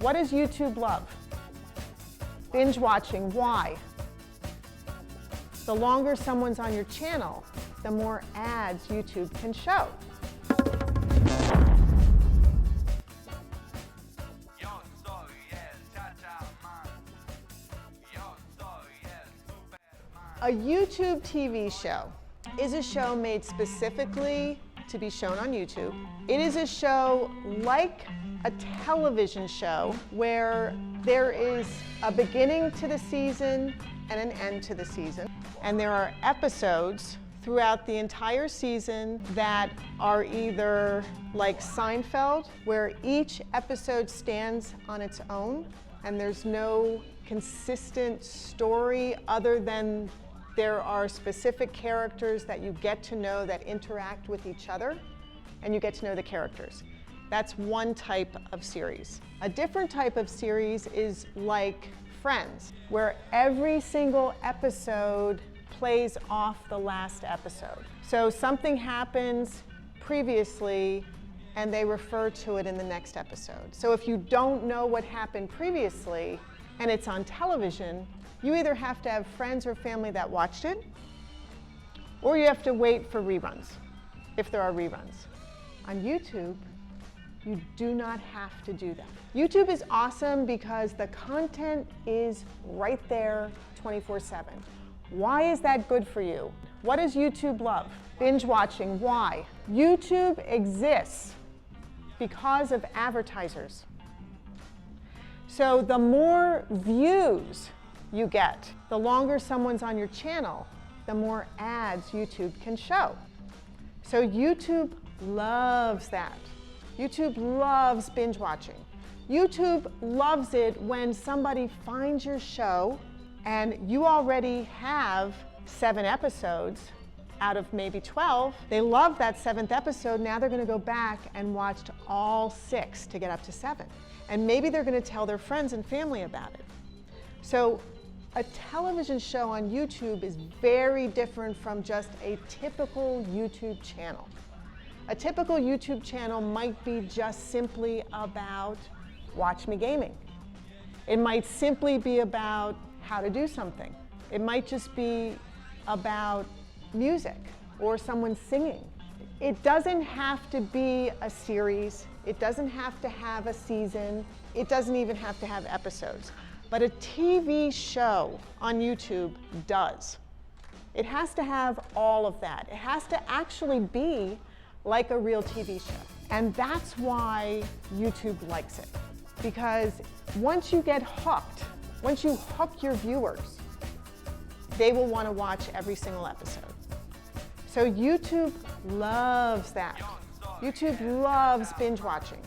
What does YouTube love? Binge watching. Why? The longer someone's on your channel, the more ads YouTube can show. A YouTube TV show is a show made specifically to be shown on YouTube. It is a show like a television show where there is a beginning to the season and an end to the season. And there are episodes throughout the entire season that are either like Seinfeld, where each episode stands on its own and there's no consistent story other than there are specific characters that you get to know that interact with each other, and you get to know the characters. That's one type of series. A different type of series is like Friends, where every single episode plays off the last episode. So something happens previously and they refer to it in the next episode. So if you don't know what happened previously and it's on television, you either have to have friends or family that watched it, or you have to wait for reruns, if there are reruns. On YouTube, you do not have to do that. YouTube is awesome because the content is right there 24/7. Why is that good for you? What does YouTube love? Binge watching. Why? YouTube exists because of advertisers. So the more views you get, the longer someone's on your channel, the more ads YouTube can show. So YouTube loves that. YouTube loves binge watching. YouTube loves it when somebody finds your show and you already have 7 episodes out of maybe 12. They love that 7th episode. Now they're going to go back and watch all 6 to get up to 7. And maybe they're going to tell their friends and family about it. So a television show on YouTube is very different from just a typical YouTube channel. A typical YouTube channel might be just simply about Watch Me Gaming. It might simply be about how to do something. It might just be about music or someone singing. It doesn't have to be a series. It doesn't have to have a season. It doesn't even have to have episodes. But a TV show on YouTube does. It has to have all of that. It has to actually be like a real TV show. And that's why YouTube likes it. Because once you get hooked, once you hook your viewers, they will want to watch every single episode. So YouTube loves that. YouTube loves binge watching.